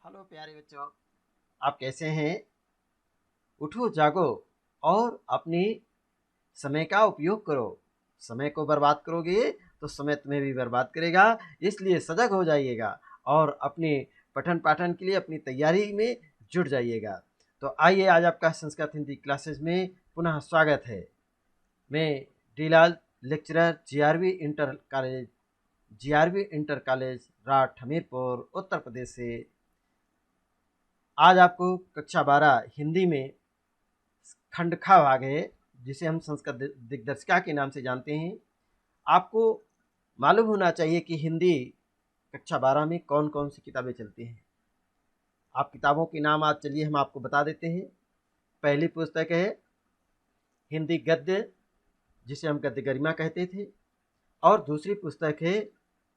Hello प्यारे बच्चों, आप कैसे हैं? उठो जागो और अपने समय का उपयोग करो। समय को बर्बाद करोगे तो समय तुम्हें भी बर्बाद करेगा, इसलिए सजग हो जाइएगा और अपने पठन पाठन के लिए अपनी तैयारी में जुट जाइएगा। तो आइए, आज आपका संस्कृत हिंदी क्लासेस में पुनः स्वागत है। मैं Dilal, lecturer GRV inter college Rath Hamirpur Uttar Pradesh से आज आपको कक्षा 12 हिंदी में खंड खा भाग है, जिसे हम संस्कृत दिग्दर्शिका के नाम से जानते हैं। आपको मालूम होना चाहिए कि हिंदी कक्षा 12 में कौन कौन सी किताबें चलती हैं। आप किताबों के नाम आज चलिए हम आपको बता देते हैं। पहली पुस्तक है हिंदी गद्य, जिसे हम गद्य गरिमा कहते थे, और दूसरी पुस्तक है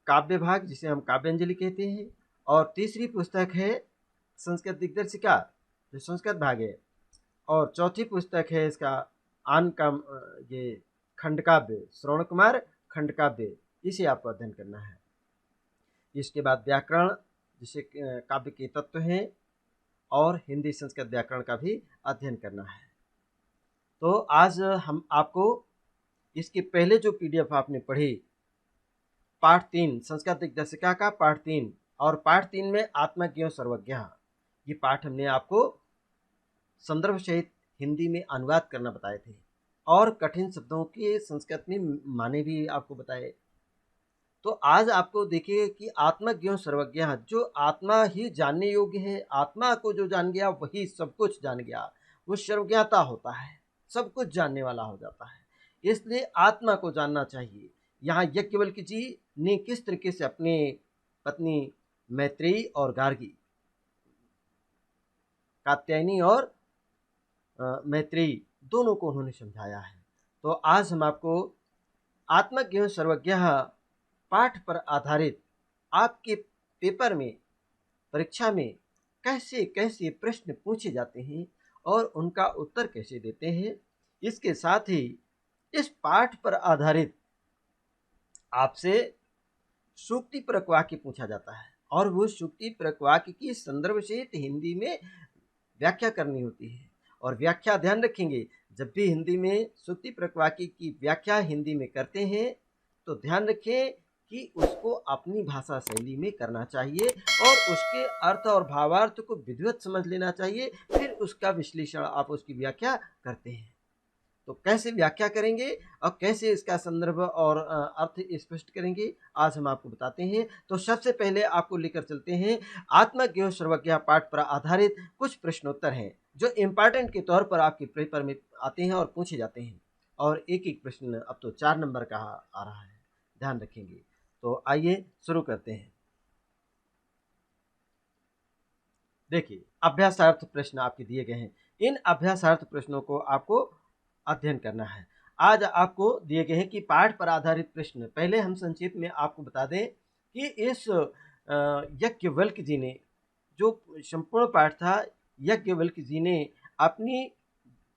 काव्य भाग, जिसे हम काव्यांजलि कहते हैं, और तीसरी पुस्तक है संस्कृत दिग्दर्शिका, जो संस्कृत भाग है, और चौथी पुस्तक है इसका आन का ये खंड काव्य, श्रवण कुमार खंड काव्य, इसे आपको अध्ययन करना है। इसके बाद व्याकरण, जिसे काव्य के तत्व हैं, और हिंदी संस्कृत व्याकरण का भी अध्ययन करना है। तो आज हम आपको इसके पहले जो पीडीएफ आपने पढ़ी, पाठ 3 संस्कृत दिग्दर्शिका का पाठ 3 और पाठ 3 में आत्मज्ञ सर्वज्ञ, ये पाठ हमने आपको संदर्भ सहित हिंदी में अनुवाद करना बताए थे और कठिन शब्दों के संस्कृत में माने भी आपको बताए। तो आज आपको देखिए कि आत्मज्ञ सर्वज्ञ, जो आत्मा ही जानने योग्य है, आत्मा को जो जान गया वही सब कुछ जान गया, वो सर्वज्ञता होता है, सब कुछ जानने वाला हो जाता है। इसलिए आत्मा को जानना चाहिए। यहाँ याज्ञवल्क्य जी ने किस तरीके से अपने पत्नी मैत्रेयी और गार्गी, कात्यायनी और मैत्रेयी, दोनों को उन्होंने समझाया है। तो आज हम आपको आत्मज्ञ सर्वज्ञ पाठ पर आधारित आपके पेपर में, परीक्षा में कैसे कैसे प्रश्न पूछे जाते हैं और उनका उत्तर कैसे देते हैं, इसके साथ ही इस पाठ पर आधारित आपसे सूक्ति परक वाक्य पूछा जाता है और वो सूक्ति परक वाक्य की संदर्भ सहित हिंदी में व्याख्या करनी होती है। और व्याख्या ध्यान रखेंगे, जब भी हिंदी में सूक्ति परक वाक्य की व्याख्या हिंदी में करते हैं तो ध्यान रखें कि उसको अपनी भाषा शैली में करना चाहिए और उसके अर्थ और भावार्थ को विधिवत समझ लेना चाहिए, फिर उसका विश्लेषण आप उसकी व्याख्या करते हैं। तो कैसे व्याख्या करेंगे और कैसे इसका संदर्भ और अर्थ स्पष्ट करेंगे, आज हम आपको बताते हैं। तो सबसे पहले आपको लेकर चलते हैं आत्मज्ञ सर्वज्ञ पाठ पर आधारित कुछ प्रश्नोत्तर हैं, जो इम्पॉर्टेंट के तौर पर आपके पेपर में आते हैं और पूछे जाते हैं। और एक एक प्रश्न अब तो 4 नंबर का आ रहा है, ध्यान रखेंगे। तो आइए शुरू करते हैं। देखिए, अभ्यासार्थ प्रश्न आपके दिए गए हैं। इन अभ्यासार्थ प्रश्नों को आपको अध्ययन करना है। आज आपको दिए गए हैं कि पाठ पर आधारित प्रश्न। पहले हम संक्षेप में आपको बता दें कि इस याज्ञवल्क्य जी ने, जो संपूर्ण पाठ था, याज्ञवल्क्य जी ने अपनी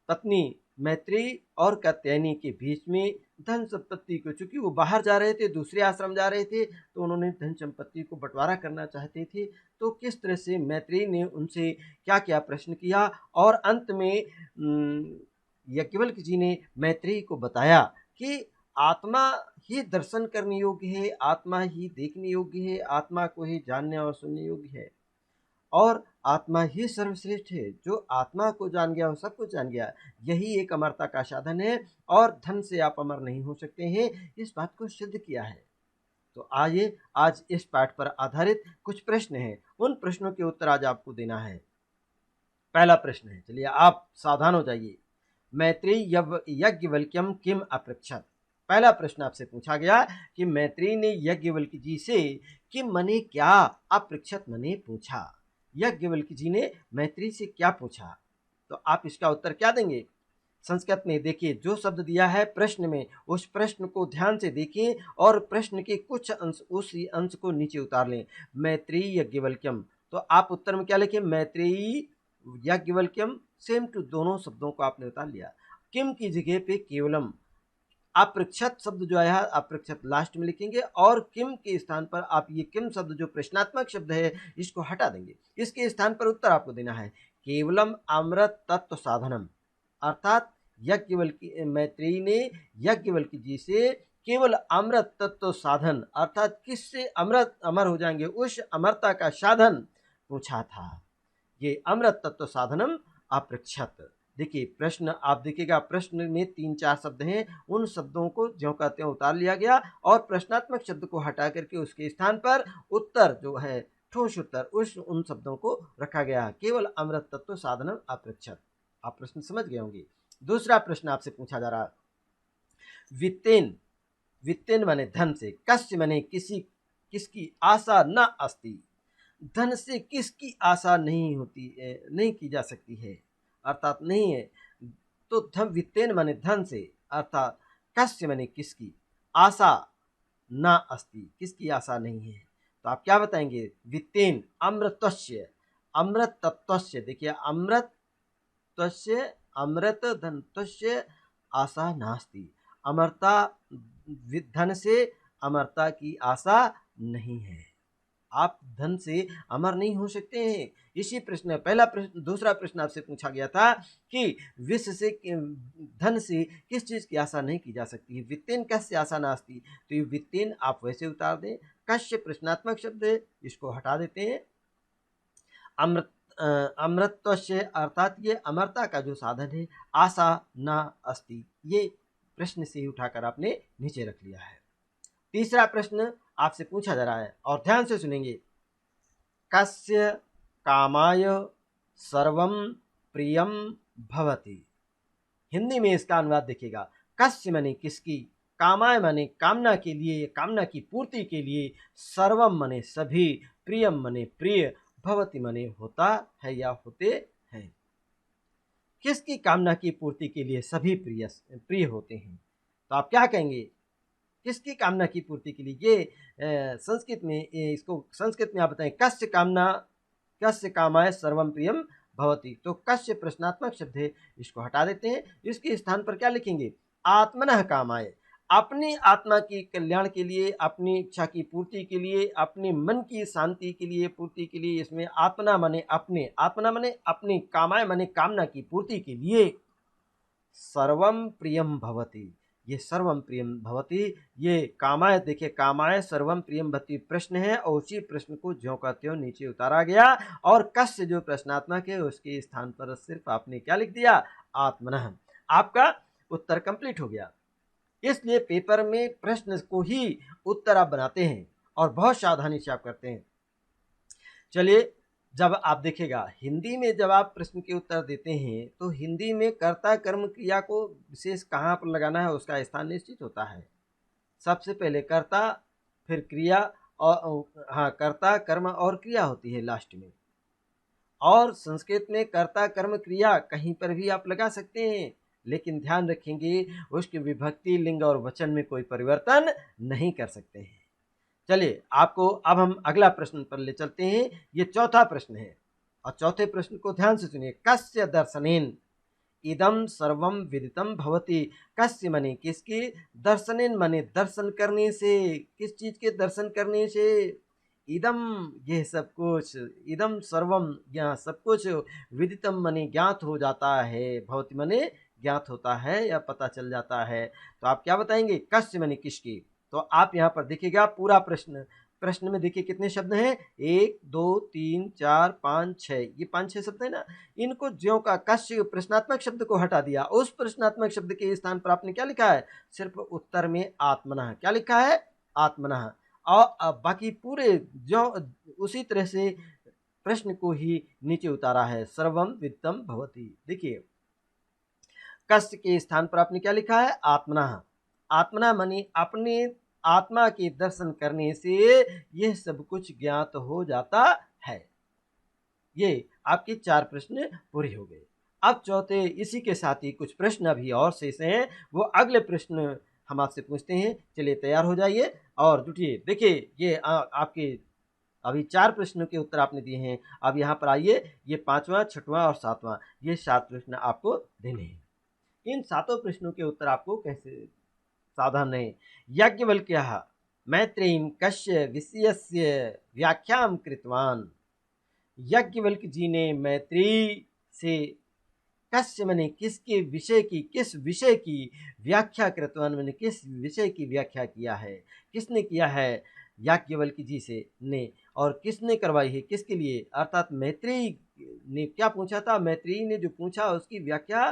पत्नी मैत्रेयी और कात्यायनी के बीच में धन संपत्ति को, चूंकि वो बाहर जा रहे थे, दूसरे आश्रम जा रहे थे, तो उन्होंने धन संपत्ति को बंटवारा करना चाहते थे। तो किस तरह से मैत्रेयी ने उनसे क्या क्या प्रश्न किया और अंत में याज्ञवल्क्य जी ने मैत्रेयी को बताया कि आत्मा ही दर्शन करने योग्य है, आत्मा ही देखने योग्य है, आत्मा को ही जानने और सुनने योग्य है, और आत्मा ही सर्वश्रेष्ठ है। जो आत्मा को जान गया वो सब कुछ जान गया, यही एक अमरता का साधन है और धन से आप अमर नहीं हो सकते हैं, इस बात को सिद्ध किया है। तो आइए, आज इस पाठ पर आधारित कुछ प्रश्न हैं, उन प्रश्नों के उत्तर आज आपको देना है। पहला प्रश्न है, चलिए आप सावधान हो जाइए। मैत्रेयी याज्ञवल्क्यम किम अपृच्छत। पहला प्रश्न आपसे पूछा गया कि मैत्रेयी ने याज्ञवल्क्य जी से किम मने क्या अपृच्छत मने पूछा। याज्ञवल्क्य जी ने मैत्रेयी से क्या पूछा, तो आप इसका उत्तर क्या देंगे। संस्कृत में देखिए, जो शब्द दिया है प्रश्न में, उस प्रश्न को ध्यान से देखिए और प्रश्न के कुछ अंश, उस अंश को नीचे उतार लें। मैत्रेयी याज्ञवल्क्यम, तो आप उत्तर में क्या लिखें, मैत्रेयी याज्ञवल्क्यम, सेम टू दोनों शब्दों को आपने उतार लिया। किम की जगह पे केवलम, अपृच्छत शब्द जो है अपृच्छत लास्ट में लिखेंगे और किम के स्थान पर आप ये किम शब्द जो प्रश्नात्मक शब्द है इसको हटा देंगे। इसके स्थान पर उत्तर आपको देना है केवलम अमृत तत्व साधनम, अर्थात याज्ञवल्क्य मैत्रेयी ने याज्ञवल्क्य जी से केवल अमृत तत्व साधन अर्थात किससे अमृत अमर हो जाएंगे उस अमरता का साधन पूछा था। ये अमृत तत्व साधनम अपृच्छत। देखिए प्रश्न आप देखिएगा, प्रश्न में 3-4 शब्द हैं, उन शब्दों को ज्यों का त्यों उतार लिया गया और प्रश्नात्मक शब्द को हटा करके उसके स्थान पर उत्तर जो है ठोस उत्तर उन शब्दों को रखा गया। केवल अमृत तत्व साधनम अपृच्छत। आप प्रश्न समझ गए होंगे। दूसरा प्रश्न आपसे पूछा जा रहा, वित्तेन, वित्तेन माने धन से, कस्य माने किसी किसकी आशा न अस्ति, धन से किसकी आशा नहीं होती है, नहीं की जा सकती है अर्थात नहीं है। तो धन वित्तेन माने धन से अर्थात कस्य माने किसकी, आशा न अस्ति किसकी आशा नहीं है। तो आप क्या बताएंगे, वित्तेन अमृतस्य, अमृत तत्वस्य, देखिए अमृत तस्य अमृत धन तस्य आशा नास्ति, अमरता धन से अमरता की आशा नहीं है। आप धन से अमर नहीं हो सकते हैं। इसी प्रश्न पहला प्रश्न दूसरा प्रश्न आपसे पूछा गया था कि विश्व से धन से किस चीज की आशा नहीं की जा सकती है, वित्तेन कस्य आशा नास्ति। तो ये वित्तेन आप वैसे उतार दें, कस्य प्रश्नात्मक शब्द है इसको हटा देते हैं, अमृत अमृतत्व से अर्थात ये अमरता का जो साधन है आशा न अस्ति, ये प्रश्न से ही उठाकर आपने नीचे रख लिया है। तीसरा प्रश्न आपसे पूछा जा रहा है और ध्यान से सुनेंगे, कस्य कामाय सर्वम प्रियम भवति। हिंदी में इसका अनुवाद देखिएगा, कस्य माने किसकी, कामाय माने कामना के लिए, कामना की पूर्ति के लिए, सर्वम माने सभी, प्रियम माने प्रिय, भवति माने होता है या होते हैं। किसकी कामना की पूर्ति के लिए सभी प्रिय होते हैं। तो आप क्या कहेंगे, किसकी कामना की पूर्ति के लिए, ये संस्कृत में इसको संस्कृत में आप बताएं, कस्य कामना, कस्य कामाय सर्वम प्रियम भवति। तो कस्य प्रश्नात्मक शब्द है इसको हटा देते हैं, इसके स्थान पर क्या लिखेंगे, आत्मनः कामाय, अपनी आत्मा की कल्याण के लिए, अपनी इच्छा की पूर्ति के लिए, अपने मन की शांति के लिए, पूर्ति के लिए, इसमें आत्मना माने अपने, आत्मना माने अपनी, कामाय माने कामना की पूर्ति के लिए, सर्वम प्रियम भवति, ये सर्वम प्रियम भवति, ये कामाय, देखिए कामाय सर्वम प्रियम भवति प्रश्न है और उसी प्रश्न को ज्यों का त्यों नीचे उतारा गया और कस्य जो प्रश्नात्मक है उसके स्थान पर सिर्फ आपने क्या लिख दिया, आत्मनः। आपका उत्तर कंप्लीट हो गया। इसलिए पेपर में प्रश्न को ही उत्तर आप बनाते हैं और बहुत सावधानी से आप करते हैं। चलिए, जब आप देखिएगा हिंदी में जब आप प्रश्न के उत्तर देते हैं तो हिंदी में कर्ता कर्म क्रिया को विशेष कहाँ पर लगाना है उसका स्थान निश्चित होता है। सबसे पहले कर्ता, फिर क्रिया, और हाँ कर्ता कर्म और क्रिया होती है लास्ट में। और संस्कृत में कर्ता कर्म क्रिया कहीं पर भी आप लगा सकते हैं, लेकिन ध्यान रखेंगे उसकी विभक्ति, लिंग और वचन में कोई परिवर्तन नहीं कर सकते हैं। चलिए, आपको अब हम अगला प्रश्न पर ले चलते हैं। ये चौथा प्रश्न है और चौथे प्रश्न को ध्यान से सुनिए, कस्य दर्शनेन इदम सर्वम विदितम भवति। कस्य माने किसके, दर्शनेन माने दर्शन करने से, किस चीज के दर्शन करने से, इदम यह सब कुछ, इदम सर्वम यह सब कुछ, विदितम माने ज्ञात हो जाता है, भवति माने ज्ञात होता है या पता चल जाता है। तो आप क्या बताएंगे, कस्य माने किसकी। तो आप यहाँ पर देखिएगा पूरा प्रश्न, प्रश्न में देखिए कितने शब्द हैं, 1 2 3 4 5 6, ये 5-6 शब्द है ना। इनको ज्यों का कस्य प्रश्नात्मक शब्द को हटा दिया, उस प्रश्नात्मक शब्द के स्थान पर आपने क्या लिखा है, सिर्फ उत्तर में आत्मनः, क्या लिखा है, आत्मनः। और बाकी पूरे जो उसी तरह से प्रश्न को ही नीचे उतारा है, सर्वम वित्तम भवति। देखिए कस्य के स्थान पर आपने क्या लिखा है, आत्मनः। आत्मना माने अपने आत्मा के दर्शन करने से यह सब कुछ ज्ञात हो जाता है। ये आपके 4 प्रश्न पूरे हो गए। अब चौथे, इसी के साथ ही कुछ प्रश्न अभी और शेष हैं, वो अगले प्रश्न हम आपसे पूछते हैं। चलिए तैयार हो जाइए और जुटिए। देखिए ये आपके अभी 4 प्रश्नों के उत्तर आपने दिए हैं। अब यहाँ पर आइए, ये 5वां, 6वां और 7वां, ये 7 प्रश्न आपको देने हैं। इन 7 प्रश्नों के उत्तर आपको कैसे साधने याज्ञवल्क्यः मैत्रेयीं कस्य विषयस्य व्याख्यां कृतवान्। याज्ञवल्क्य जी ने मैत्रेयी से कस्य माने किसके विषय की, किस विषय की व्याख्या कृतवान माने किस विषय की व्याख्या किया है, किसने किया है, याज्ञवल्क्य जी से ने, और किसने करवाई है, किसके लिए, अर्थात मैत्रेयी ने क्या पूछा था, मैत्रेयी ने जो पूछा उसकी व्याख्या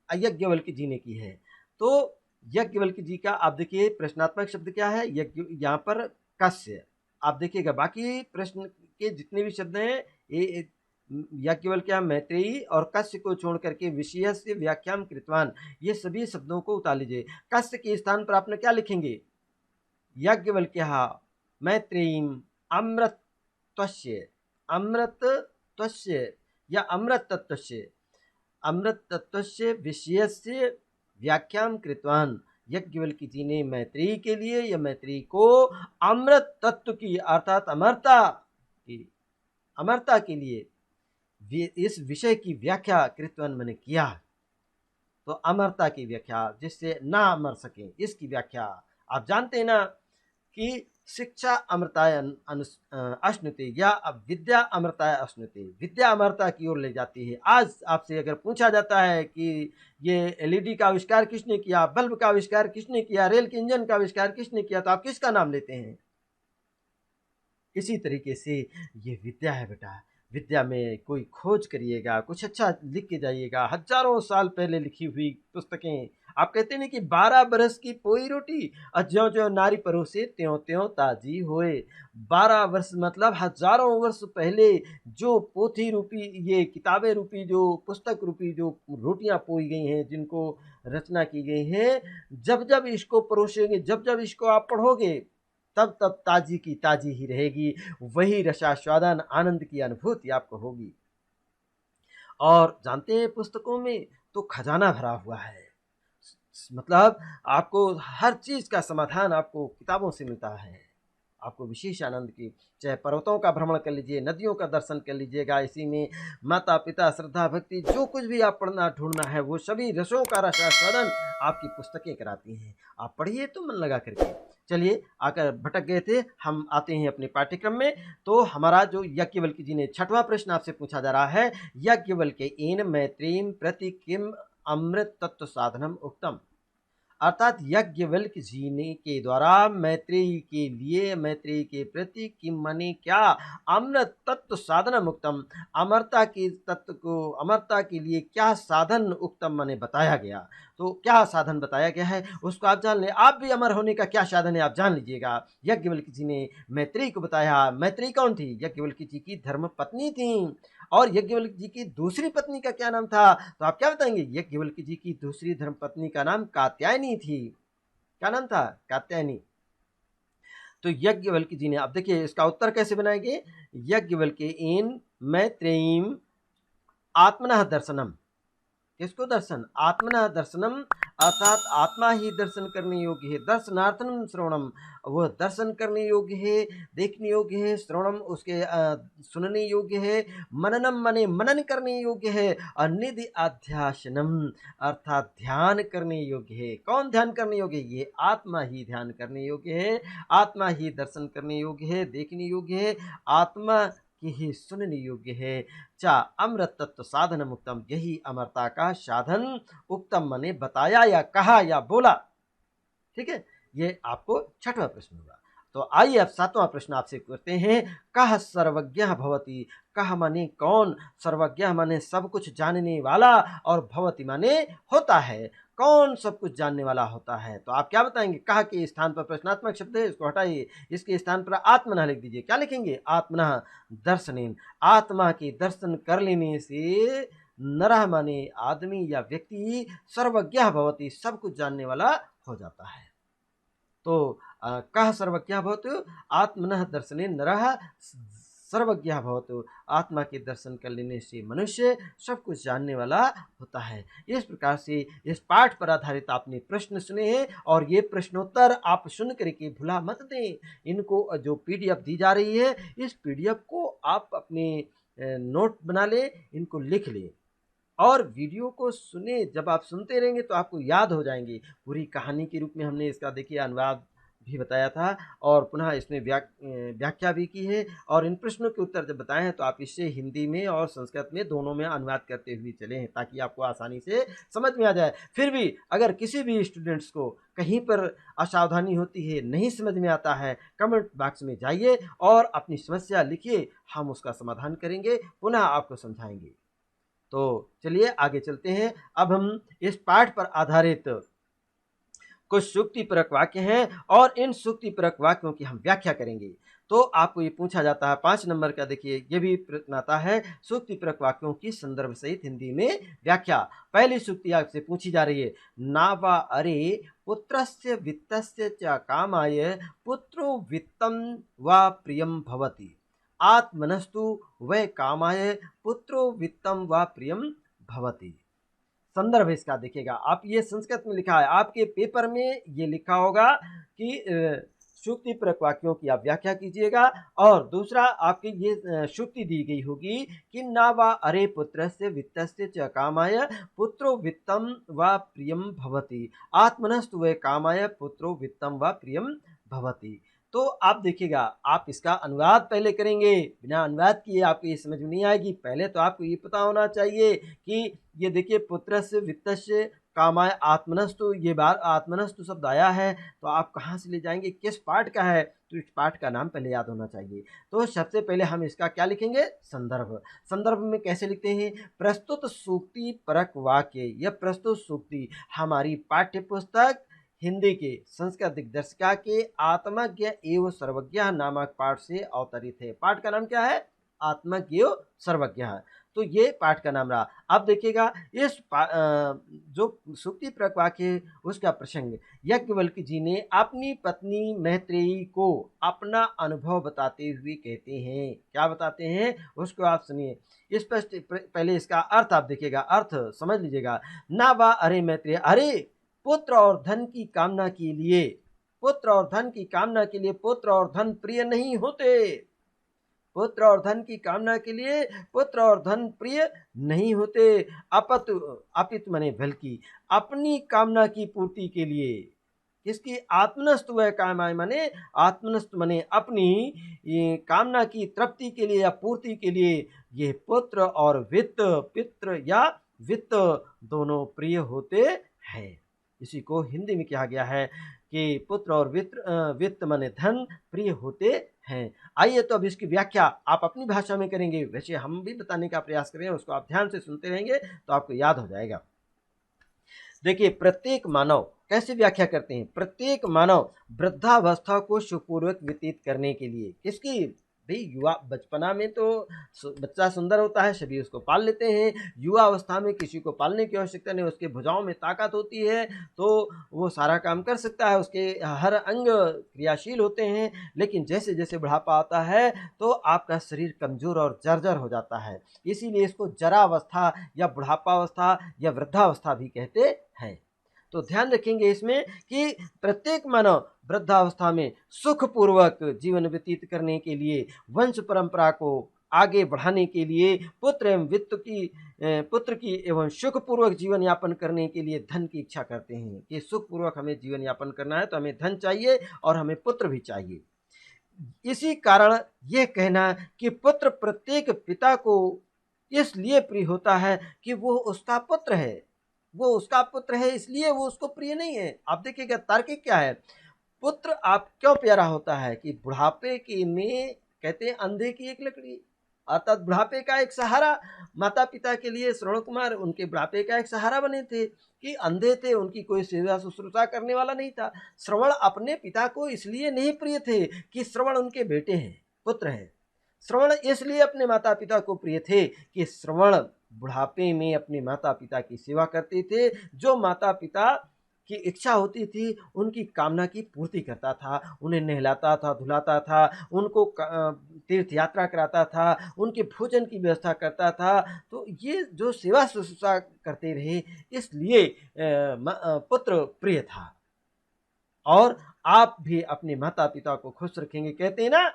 याज्ञवल्क्य जी ने की है। तो याज्ञवल्क्य जी का आप देखिए प्रश्नात्मक शब्द क्या है, यज्ञ यहाँ पर कस्य, आप देखिएगा बाकी प्रश्न के जितने भी शब्द हैं ये याज्ञवल्क्य मैत्रेयी और कस्य को छोड़ करके विषयस्य व्याख्यां कृतवान, ये सभी शब्दों को उतार लीजिए। कस्य के स्थान पर आपने क्या लिखेंगे, याज्ञवल्क्यः मैत्रेयीं अमृतत्वस्य, अमृतत्वस्य या अमृतत्वस्य, अमृतत्वस्य विषयस्य व्याख्यां कृतवान। याज्ञवल्क्य जी ने मैत्रेयी के लिए या मैत्रेयी को अमृत तत्व की अर्थात अमरता की, अमरता के लिए इस विषय की व्याख्या कृतवान मैंने किया। तो अमरता की व्याख्या, जिससे ना मर सके, इसकी व्याख्या। आप जानते हैं ना कि शिक्षा अमृताय अश्नुते या विद्या अमृताय अश्नुते, विद्या अमरता की ओर ले जाती है। आज आपसे अगर पूछा जाता है कि ये एलईडी का आविष्कार किसने किया, बल्ब का आविष्कार किसने किया, रेल के इंजन का आविष्कार किसने किया, तो आप किसका नाम लेते हैं। इसी तरीके से ये विद्या है बेटा, विद्या में कोई खोज करिएगा, कुछ अच्छा लिख के जाइएगा, हजारों साल पहले लिखी हुई पुस्तकें। आप कहते हैं कि 12 बरस की पोई रोटी और ज्यों ज्यों नारी परोसे त्यों त्यों ताजी होए। 12 वर्ष मतलब हजारों वर्ष पहले जो पोथी रूपी, ये किताबें रूपी, जो पुस्तक रूपी जो रोटियां पोई गई हैं, जिनको रचना की गई है, जब जब इसको परोसेंगे, जब जब इसको आप पढ़ोगे, तब तब ताजी की ताजी ही रहेगी, वही रसास्वादन आनंद की अनुभूति आपको होगी। और जानते हैं पुस्तकों में तो खजाना भरा हुआ है, मतलब आपको हर चीज का समाधान आपको किताबों से मिलता है, आपको विशेष आनंद की। चाहे पर्वतों का भ्रमण कर लीजिए, नदियों का दर्शन कर लीजिएगा, इसी में माता पिता श्रद्धा भक्ति जो कुछ भी आप पढ़ना ढूंढना है, वो सभी रसों का रसास्वादन आपकी पुस्तकें कराती हैं। आप पढ़िए तो मन लगा करके। चलिए आकर भटक गए थे, हम आते हैं अपने पाठ्यक्रम में। तो हमारा जो याज्ञवल्क्य जी ने 6वां प्रश्न आपसे पूछा जा रहा है, याज्ञवल्क्य एन मैत्रेयीं प्रति किम अमृत तत्व साधनम उक्तम, अर्थात याज्ञवल्क्य जी ने के द्वारा मैत्रेयी के लिए, मैत्रेयी के प्रति किम माने क्या, अमृत तत्व साधनम उक्तम, अमरता के तत्व को, अमरता के लिए क्या साधन उक्तम माने बताया गया। तो क्या साधन बताया गया है उसको आप जान लें। आप भी अमर होने का क्या साधन है आप जान लीजिएगा। याज्ञवल्क्य जी ने मैत्रेयी को बताया। मैत्रेयी कौन थी, याज्ञवल्क्य जी की धर्म पत्नी थी। और याज्ञवल्क्य जी की दूसरी पत्नी का क्या नाम था, तो आप क्या बताएंगे, याज्ञवल्क्य जी की दूसरी धर्मपत्नी का नाम कात्यायनी थी। क्या नाम था, कात्यायनी। तो याज्ञवल्क्य जी ने, अब देखिए इसका उत्तर कैसे बनाएंगे, याज्ञवल्क्य इन मैत्रेयीं आत्मनः दर्शनम, किसको दर्शन, आत्मना दर्शनम, अर्थात आत्मा ही दर्शन करने योग्य है, दर्शनार्थम श्रवणम, वह दर्शन करने योग्य है, देखने योग्य है, श्रवणम उसके सुनने योग्य है, मननम मने मनन करने योग्य है, और निधि अध्यासनम अर्थात ध्यान करने योग्य है। कौन ध्यान करने योग्य है, ये आत्मा ही ध्यान करने योग्य है, आत्मा ही दर्शन करने योग्य है, देखने योग्य है, आत्मा की ही सुनने योग्य है। चा अमृत तत्व साधन उत्तम, यही अमरता का साधन उत्तम मने बताया या कहा या बोला। ठीक है, ये आपको 6वां प्रश्न होगा। तो आइए अब 7वां प्रश्न आपसे करते हैं। कह सर्वज्ञ भवति, कह माने कौन, सर्वज्ञ माने सब कुछ जानने वाला, और भवति माने होता है, कौन सब कुछ जानने वाला होता है। तो आप क्या बताएंगे, कह के स्थान पर प्रश्नात्मक शब्द है, इसको हटाइए, इसके स्थान पर आत्मना लिख दीजिए। क्या लिखेंगे, आत्मना दर्शनेन, आत्मा के दर्शन कर लेने से नरः माने आदमी या व्यक्ति, सर्वज्ञ भवति सब कुछ जानने वाला हो जाता है। तो कह सर्वज्ञ भवतु, आत्मनः दर्शनेन नरः सर्वज्ञ भवतु, आत्मा के दर्शन कर लेने से मनुष्य सब कुछ जानने वाला होता है। इस प्रकार से इस पाठ पर आधारित आपने प्रश्न सुने हैं, और ये प्रश्नोत्तर आप सुन करके भुला मत दें। इनको जो पीडीएफ दी जा रही है, इस पीडीएफ को आप अपने नोट बना लें, इनको लिख लें। और वीडियो को सुने, जब आप सुनते रहेंगे तो आपको याद हो जाएंगे। पूरी कहानी के रूप में हमने इसका देखिए अनुवाद भी बताया था और पुनः इसमें व्याख्या भी की है और इन प्रश्नों के उत्तर जब बताए हैं तो आप इससे हिंदी में और संस्कृत में दोनों में अनुवाद करते हुए चले हैं ताकि आपको आसानी से समझ में आ जाए। फिर भी अगर किसी भी स्टूडेंट्स को कहीं पर असावधानी होती है, नहीं समझ में आता है, कमेंट बॉक्स में जाइए और अपनी समस्या लिखिए, हम उसका समाधान करेंगे, पुनः आपको समझाएंगे। तो चलिए आगे चलते हैं। अब हम इस पाठ पर आधारित कुछ सूक्तिपरक वाक्य हैं और इन सूक्तिपरक वाक्यों की हम व्याख्या करेंगे। तो आपको ये पूछा जाता है 5 नंबर का, देखिए ये भी प्रश्न आता है, सूक्तिपरक वाक्यों की संदर्भ सहित हिंदी में व्याख्या। पहली सूक्ति आपसे पूछी जा रही है, नावा अरे पुत्रस्य वित्तस्य च कामाय पुत्रो वित्तं वा प्रियं भवति, आत्मनस्तु वै कामाय पुत्रो वित्तं वा प्रियं भवति। संदर्भ इसका देखिएगा, आप ये संस्कृत में लिखा है, आपके पेपर में ये लिखा होगा कि सूक्तिपरक वाक्यों की आप व्याख्या कीजिएगा और दूसरा आपकी ये सूक्ति दी गई होगी कि ना वा अरे पुत्रस्य वित्तस्य च कामाय पुत्रो वित्तं वा प्रियं भवति, आत्मनस्तु वै कामाय पुत्रो वित्तं वा प्रियं भवति। तो आप देखिएगा, आप इसका अनुवाद पहले करेंगे, बिना अनुवाद किए आपको ये समझ में नहीं आएगी। पहले तो आपको ये पता होना चाहिए कि ये देखिए पुत्रस्य वित्तस्य कामाय आत्मनस्तु, ये बार आत्मनस्तु शब्द आया है तो आप कहाँ से ले जाएंगे, किस पाठ का है, तो इस पाठ का नाम पहले याद होना चाहिए। तो सबसे पहले हम इसका क्या लिखेंगे, संदर्भ। संदर्भ में कैसे लिखते हैं, प्रस्तुत सूक्ति परक वाक्य। यह प्रस्तुत सूक्ति हमारी पाठ्य पुस्तक हिंदी के संस्कृत दिग्दर्शिका के आत्मज्ञ एवं सर्वज्ञ नामक पाठ से अवतरित है। पाठ का नाम क्या है, आत्मज्ञ एवं सर्वज्ञ। तो ये पाठ का नाम रहा। अब देखिएगा इस जो सूक्ति परक वाक्य उसका प्रसंग, याज्ञवल्क्य जी ने अपनी पत्नी मैत्रेयी को अपना अनुभव बताते हुए कहते हैं। क्या बताते हैं उसको आप सुनिए। इस पहले इसका अर्थ आप देखिएगा, अर्थ समझ लीजिएगा। ना वा अरे मैत्रेय, अरे पुत्र और धन की कामना के लिए, पुत्र और धन की कामना के लिए पुत्र और धन प्रिय नहीं होते। पुत्र और धन की कामना के लिए पुत्र और धन प्रिय नहीं होते। अपितु माने बल्कि अपनी कामना की पूर्ति के लिए, किसकी, आत्मनस्तु वै कामाय माने आत्मनस्तु माने अपनी ये कामना की तृप्ति के लिए या पूर्ति के लिए ये पुत्र और वित्त, पित्र या वित्त दोनों प्रिय होते हैं। इसी को हिंदी में कहा गया है कि पुत्र और वित्त माने धन प्रिय होते हैं। आइए तो अब इसकी व्याख्या आप अपनी भाषा में करेंगे, वैसे हम भी बताने का प्रयास करें, उसको आप ध्यान से सुनते रहेंगे तो आपको याद हो जाएगा। देखिए, प्रत्येक मानव, कैसे व्याख्या करते हैं, प्रत्येक मानव वृद्धावस्था को सुखपूर्वक व्यतीत करने के लिए, किसकी, भाई युवा, बचपना में तो बच्चा सुंदर होता है, सभी उसको पाल लेते हैं। युवा अवस्था में किसी को पालने की आवश्यकता नहीं, उसके भुजाओं में ताकत होती है तो वो सारा काम कर सकता है, उसके हर अंग क्रियाशील होते हैं। लेकिन जैसे जैसे बुढ़ापा आता है तो आपका शरीर कमजोर और जर्जर हो जाता है, इसीलिए इसको जरावस्था या बुढ़ापावस्था या वृद्धावस्था भी कहते हैं। तो ध्यान रखेंगे इसमें कि प्रत्येक मानव वृद्धावस्था में सुखपूर्वक जीवन व्यतीत करने के लिए, वंश परंपरा को आगे बढ़ाने के लिए, पुत्र की एवं सुखपूर्वक जीवन यापन करने के लिए धन की इच्छा करते हैं कि सुखपूर्वक हमें जीवन यापन करना है तो हमें धन चाहिए और हमें पुत्र भी चाहिए। इसी कारण यह कहना कि पुत्र प्रत्येक पिता को इसलिए प्रिय होता है कि वो उसका पुत्र है, वो उसका पुत्र है इसलिए वो उसको प्रिय नहीं है। आप देखिएगा तार्किक क्या है, पुत्र आप क्यों प्यारा होता है कि बुढ़ापे के में कहते हैं अंधे की एक लकड़ी, अर्थात बुढ़ापे का एक सहारा। माता पिता के लिए श्रवण कुमार उनके बुढ़ापे का एक सहारा बने थे कि अंधे थे, उनकी कोई सेवा शुश्रूषा करने वाला नहीं था। श्रवण अपने पिता को इसलिए नहीं प्रिय थे कि श्रवण उनके बेटे हैं, पुत्र हैं। श्रवण इसलिए अपने माता पिता को प्रिय थे कि श्रवण बुढ़ापे में अपने माता पिता की सेवा करते थे, जो माता पिता की इच्छा होती थी उनकी कामना की पूर्ति करता था, उन्हें नहलाता था, धुलाता था, उनको तीर्थ यात्रा कराता था, उनके भोजन की व्यवस्था करता था। तो ये जो सेवा शुश्रूषा करते रहे इसलिए पुत्र प्रिय था। और आप भी अपने माता पिता को खुश रखेंगे, कहते हैं ना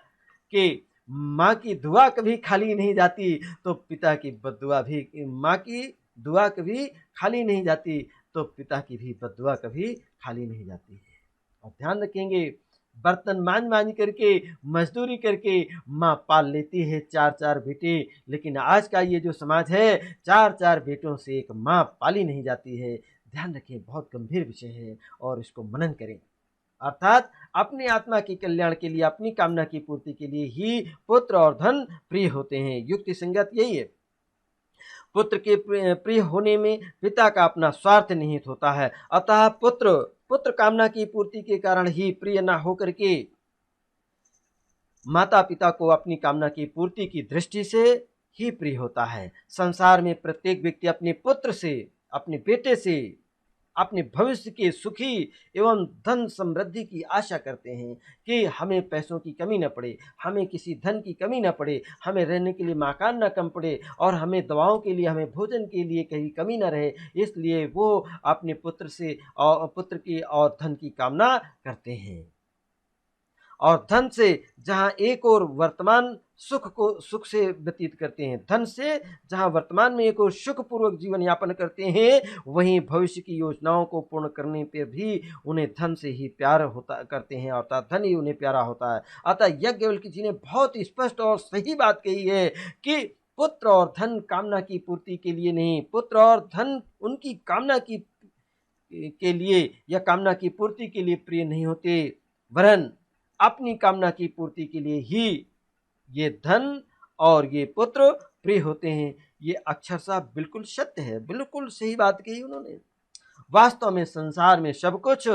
कि माँ की दुआ कभी खाली नहीं जाती, तो पिता की बद्दुआ भी, माँ की दुआ कभी खाली नहीं जाती, तो पिता की भी बद्दुआ कभी खाली नहीं जाती है। और ध्यान रखेंगे, बर्तन मांज करके, मजदूरी करके माँ पाल लेती है 4-4 बेटे, लेकिन आज का ये जो समाज है, 4-4 बेटों से एक माँ पाली नहीं जाती है। ध्यान रखें, बहुत गंभीर विषय है और इसको मनन करें। अर्थात अपनी आत्मा के कल्याण के लिए, अपनी कामना की पूर्ति के लिए ही पुत्र और धन प्रिय होते हैं। युक्ति संगत यही है। पुत्र के प्रिय होने में पिता का अपना स्वार्थ निहित होता है। अतः पुत्र कामना की पूर्ति के कारण ही प्रिय न होकर के माता पिता को अपनी कामना की पूर्ति की दृष्टि से ही प्रिय होता है। संसार में प्रत्येक व्यक्ति अपने पुत्र से, अपने बेटे से, अपने भविष्य के सुखी एवं धन समृद्धि की आशा करते हैं कि हमें पैसों की कमी न पड़े, हमें किसी धन की कमी न पड़े, हमें रहने के लिए मकान न कम पड़े और हमें दवाओं के लिए, हमें भोजन के लिए कहीं कमी न रहे। इसलिए वो अपने पुत्र से और पुत्र की और धन की कामना करते हैं। और धन से जहाँ एक और वर्तमान सुख से व्यतीत करते हैं, धन से जहाँ वर्तमान में एक और सुखपूर्वक जीवन यापन करते हैं, वहीं भविष्य की योजनाओं को पूर्ण करने पर भी उन्हें धन से ही प्यार होता करते हैं, अर्थात धन ही उन्हें प्यारा होता है। अतः याज्ञवल्क्य जी ने बहुत स्पष्ट और सही बात कही है कि पुत्र और धन कामना की पूर्ति के लिए नहीं, पुत्र और धन उनकी कामना की के लिए या कामना की पूर्ति के लिए प्रिय नहीं होते, वरन अपनी कामना की पूर्ति के लिए ही ये धन और ये पुत्र प्रिय होते हैं। ये अक्षरशः बिल्कुल सत्य है, बिल्कुल सही बात कही उन्होंने। वास्तव में संसार में सब कुछ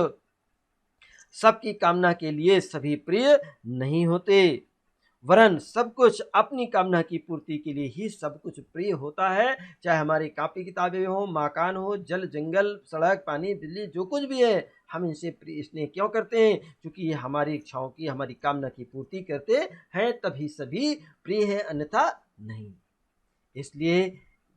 सबकी कामना के लिए सभी प्रिय नहीं होते, वरन सब कुछ अपनी कामना की पूर्ति के लिए ही सब कुछ प्रिय होता है। चाहे हमारी कापी किताबें हो, मकान हो, जल जंगल, सड़क, पानी, बिजली, जो कुछ भी है, हम इनसे प्रिय इसलिए क्यों करते हैं? क्योंकि ये हमारी इच्छाओं की, हमारी कामना की पूर्ति करते हैं, तभी सभी प्रिय है, अन्यथा नहीं। इसलिए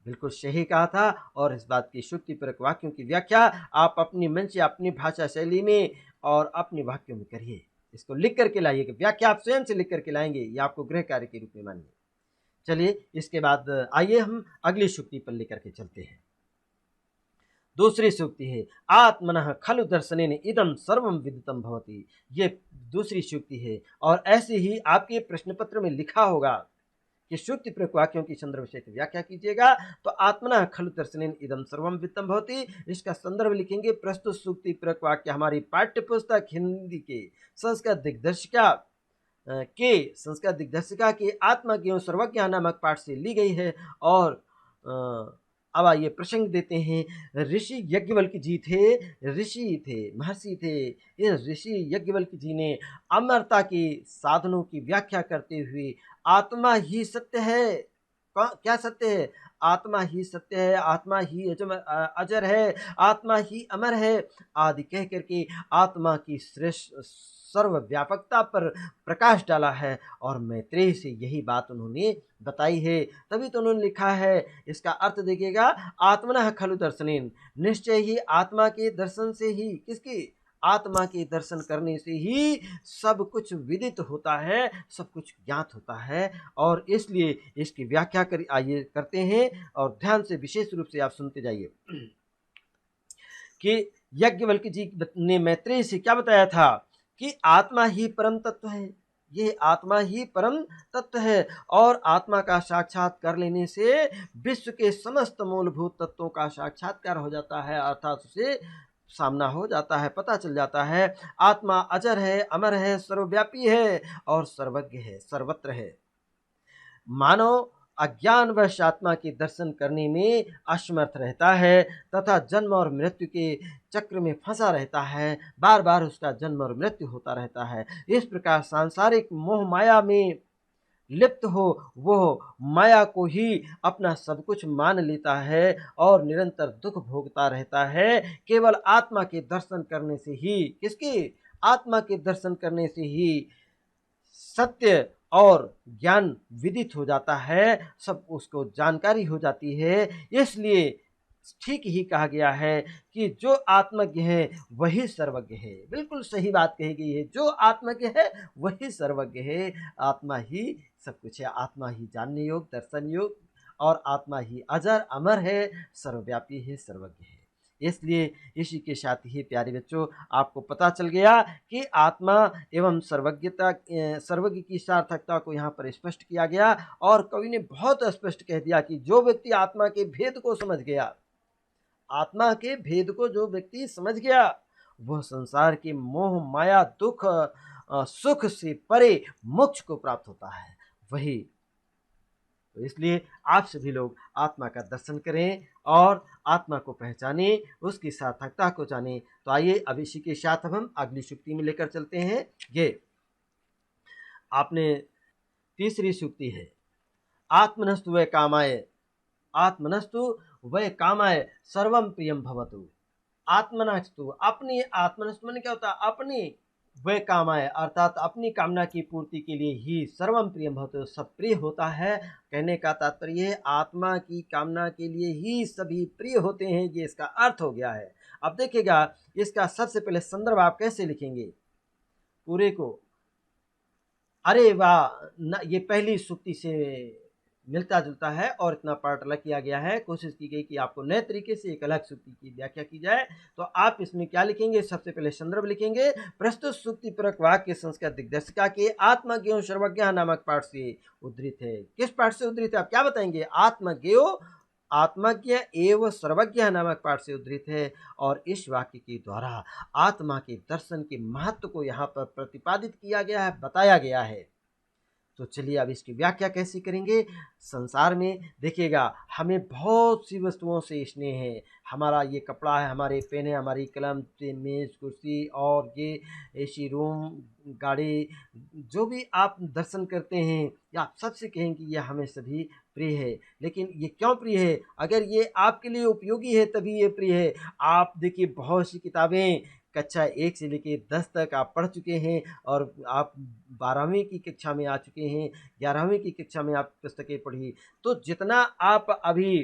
बिल्कुल सही कहा था। और इस बात की श्रुतिपरक वाक्यों की व्याख्या आप अपनी मन से, अपनी भाषा शैली में और अपने वाक्यों में करिए। इसको लिख करके लाइए, कि व्याख्या आप स्वयं से लिख करके लाएंगे, ये आपको गृह कार्य के रूप में मानिए। चलिए इसके बाद आइए हम अगली सूक्ति पर लेकर के चलते हैं। दूसरी सूक्ति है, आत्मनः खलु दर्शनेन इदं सर्वं विदितं भवति। ये दूसरी सूक्ति है और ऐसे ही आपके प्रश्न पत्र में लिखा होगा कि श्रुतिपरक वाक्यों की संदर्भ से व्याख्या कीजिएगा। तो आत्मनः खलु दर्शनेन इदं सर्वं विदितं भवति, इसका संदर्भ लिखेंगे। प्रस्तुत श्रुतिपरक वाक्य हमारी पाठ्य पुस्तक हिंदी के संस्कृत दिग्दर्शिका के आत्मज्ञ सर्वज्ञ नामक पाठ से ली गई है। और अब आइए प्रसंग देते हैं। ऋषि याज्ञवल्क्य जी थे, महर्षि थे। इस ऋषि याज्ञवल्क्य जी ने अमरता के साधनों की व्याख्या करते हुए आत्मा ही सत्य है, क्या सत्य है? आत्मा ही सत्य है, आत्मा ही अजर है, आत्मा ही अमर है आदि कह करके आत्मा की श्रेष्ठ सर्वव्यापकता पर प्रकाश डाला है। और मैत्रेय से यही बात उन्होंने बताई है, तभी तो उन्होंने लिखा है। इसका अर्थ देखिएगा, आत्मनः खलु दर्शनेन, निश्चय ही आत्मा के दर्शन से ही, किसकी? आत्मा के दर्शन करने से ही सब कुछ विदित होता है, सब कुछ ज्ञात होता है। और इसलिए इसकी व्याख्या आइए करते हैं और ध्यान से विशेष रूप से आप सुनते जाइए कि याज्ञवल्क्य जी ने मैत्रेय से क्या बताया था कि आत्मा ही परम तत्व है, ये आत्मा ही परम तत्व है। और आत्मा का साक्षात कर लेने से विश्व के समस्त मूलभूत तत्वों का साक्षात्कार हो जाता है, अर्थात उसे सामना हो जाता है, पता चल जाता है। आत्मा अजर है, अमर है, सर्वव्यापी है और सर्वज्ञ है, सर्वत्र है। मानव अज्ञानवश आत्मा के दर्शन करने में असमर्थ रहता है तथा जन्म और मृत्यु के चक्र में फंसा रहता है, बार बार उसका जन्म और मृत्यु होता रहता है। इस प्रकार सांसारिक मोह माया में लिप्त हो वो माया को ही अपना सब कुछ मान लेता है और निरंतर दुख भोगता रहता है। केवल आत्मा के दर्शन करने से ही, किसकी? आत्मा के दर्शन करने से ही सत्य और ज्ञान विदित हो जाता है, सब उसको जानकारी हो जाती है। इसलिए ठीक ही कहा गया है कि जो आत्मज्ञ है वही सर्वज्ञ है। बिल्कुल सही बात कही गई है, जो आत्मज्ञ है वही सर्वज्ञ है। आत्मा ही सब कुछ है, आत्मा ही जानने योग, दर्शन योग और आत्मा ही अजर अमर है, सर्वव्यापी है, सर्वज्ञ है। इसलिए इसी के साथ ही प्यारे बच्चों, आपको पता चल गया कि आत्मा एवं सर्वज्ञ की सार्थकता को यहाँ पर स्पष्ट किया गया। और कवि ने बहुत स्पष्ट कह दिया कि जो व्यक्ति आत्मा के भेद को समझ गया, आत्मा के भेद को जो व्यक्ति समझ गया, वह संसार के मोह माया दुख सुख से परे मोक्ष को प्राप्त होता है। वही तो इसलिए आप सभी लोग आत्मा का दर्शन करें और आत्मा को पहचानें, उसकी सार्थकता को जानें। तो आइए अब इसी के साथ हम अगली सूक्ति में लेकर चलते हैं। ये आपने तीसरी सूक्ति है, आत्मनस्तु वै कामाय, आत्मनस्तु वै कामाय सर्वम प्रियम भवतु। आत्मनस्तु, अपनी, आत्मनस्तु माने क्या होता है, अपनी, वै कामाय अर्थात अपनी कामना की पूर्ति के लिए ही सर्वम प्रियम भवतु, सब प्रिय होता है। कहने का तात्पर्य है आत्मा की कामना के लिए ही सभी प्रिय होते हैं, ये इसका अर्थ हो गया है। अब देखिएगा, इसका सबसे पहले संदर्भ आप कैसे लिखेंगे पूरे को। अरे वाह, ये पहली सूक्ति से मिलता जुलता है और इतना पार्ट अलग किया गया है। कोशिश की गई कि आपको नए तरीके से एक अलग सूक्ति की व्याख्या की जाए। तो आप इसमें क्या लिखेंगे, सबसे पहले संदर्भ लिखेंगे। प्रस्तुत सूक्ति परक वाक्य संस्कार दिग्दर्शिका के आत्मज्ञेयो सर्वज्ञ नामक पाठ से उद्धृत है। किस पाठ से उद्धृत है आप क्या बताएंगे, आत्मज्ञेयो आत्मज्ञ एवं सर्वज्ञ नामक पाठ से उद्धृत है। और इस वाक्य के द्वारा आत्मा के दर्शन के महत्व को यहाँ पर प्रतिपादित किया गया है, बताया गया है। तो चलिए अब इसकी व्याख्या कैसे करेंगे। संसार में देखिएगा, हमें बहुत सी वस्तुओं से स्नेह है। हमारा ये कपड़ा है, हमारे पेन है, हमारी कलम, मेज, कुर्सी और ये एसी रूम, गाड़ी, जो भी आप दर्शन करते हैं या आप सबसे कहें कि ये हमें सभी प्रिय है। लेकिन ये क्यों प्रिय है, अगर ये आपके लिए उपयोगी है तभी ये प्रिय है। आप देखिए, बहुत सी किताबें कक्षा 1 से लेके 10 तक आप पढ़ चुके हैं और आप 12वीं की कक्षा में आ चुके हैं, 11वीं की कक्षा में आप पुस्तकें पढ़ी। तो जितना आप अभी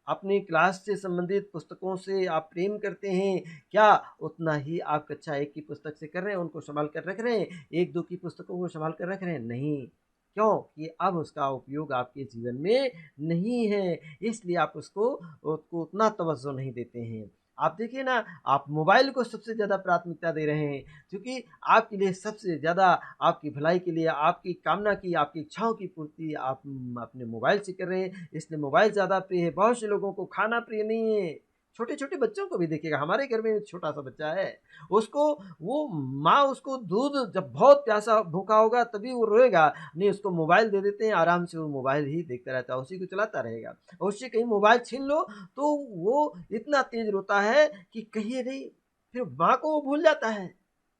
अपनी क्लास से संबंधित पुस्तकों से आप प्रेम करते हैं, क्या उतना ही आप कक्षा 1 की पुस्तक से कर रहे हैं, उनको संभाल कर रख रहे हैं, 1-2 की पुस्तकों को संभाल कर रख रहे हैं? नहीं। क्यों? कि अब उसका उपयोग आपके जीवन में नहीं है, इसलिए आप उसको उतना तवज्जो नहीं देते हैं। आप देखिए ना, आप मोबाइल को सबसे ज़्यादा प्राथमिकता दे रहे हैं, क्योंकि आपके लिए सबसे ज़्यादा, आपकी भलाई के लिए, आपकी कामना की, आपकी इच्छाओं की पूर्ति आप अपने मोबाइल से कर रहे हैं, इसलिए मोबाइल ज़्यादा प्रिय है। बहुत से लोगों को खाना प्रिय नहीं है। छोटे-छोटे बच्चों को भी देखिएगा, हमारे घर में एक छोटा-सा बच्चा है, उसको वो माँ उसको दूध, जब बहुत प्यासा भूखा होगा तभी वो रोएगा, नहीं उसको मोबाइल दे देते हैं, आराम से वो मोबाइल ही देखता रहता है, उसी को चलाता रहेगा। और उससे कहीं मोबाइल छीन लो तो वो इतना तेज रोता है कि कहिए नहीं, फिर माँ को वो भूल जाता है।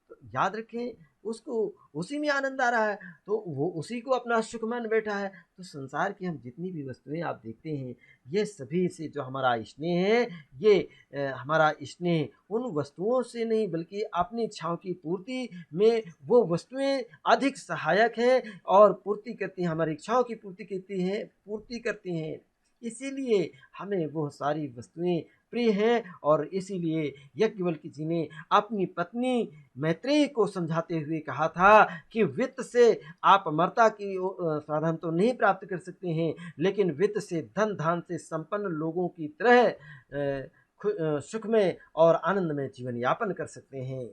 तो याद रखें, उसको उसी में आनंद आ रहा है, तो वो उसी को अपना सुख मान बैठा है। तो संसार की हम जितनी भी वस्तुएं आप देखते हैं, ये सभी से जो हमारा स्नेह है, ये हमारा स्नेह उन वस्तुओं से नहीं बल्कि अपनी इच्छाओं की पूर्ति में वो वस्तुएं अधिक सहायक हैं और पूर्ति करती हैं, हमारी इच्छाओं की पूर्ति करती हैं। इसीलिए हमें वो सारी वस्तुएं प्रिय हैं। और इसीलिए याज्ञवल्क्य जी ने अपनी पत्नी मैत्रेयी को समझाते हुए कहा था कि वित्त से आप अमरता की साधन तो नहीं प्राप्त कर सकते हैं, लेकिन वित्त से, धन धान से संपन्न लोगों की तरह सुखमय और आनंदमय जीवन यापन कर सकते हैं।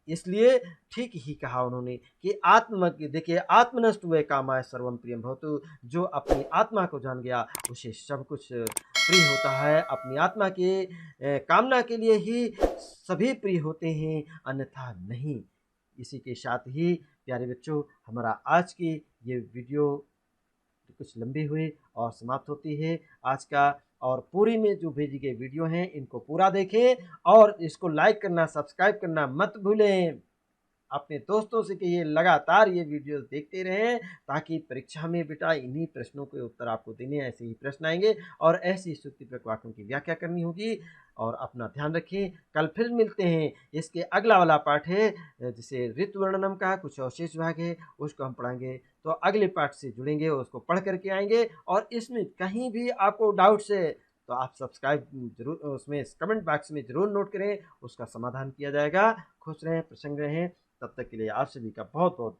इसलिए ठीक ही कहा उन्होंने कि देखिए, आत्मनस्तु वै कामाय सर्वम प्रियम भवतु। जो अपनी आत्मा को जान गया उसे सब कुछ प्रिय होता है। अपनी आत्मा के कामना के लिए ही सभी प्रिय होते हैं, अन्यथा नहीं। इसी के साथ ही प्यारे बच्चों, हमारा आज की ये वीडियो कुछ लंबी हुई और समाप्त होती है आज का। और पूरी में जो भेजी गई वीडियो हैं इनको पूरा देखें और इसको लाइक करना, सब्सक्राइब करना मत भूलें। अपने दोस्तों से कहिए लगातार ये वीडियोस देखते रहें, ताकि परीक्षा में बेटा इन्हीं प्रश्नों के उत्तर आपको देने, ऐसे ही प्रश्न आएंगे और ऐसी स्तुतिपूर्वक वाक्यों की व्याख्या करनी होगी। और अपना ध्यान रखें, कल फिर मिलते हैं। इसके अगला वाला पाठ है जिसे ऋतु वर्णनम का कुछ अवशेष भाग है, उसको हम पढ़ाएंगे। तो अगले पाठ से जुड़ेंगे, उसको पढ़ करके आएंगे। और इसमें कहीं भी आपको डाउट्स है तो आप सब्सक्राइब जरूर, उसमें कमेंट बॉक्स में ज़रूर नोट करें, उसका समाधान किया जाएगा। खुश रहें, प्रसन्न रहें। तब तक के लिए आप सभी का बहुत बहुत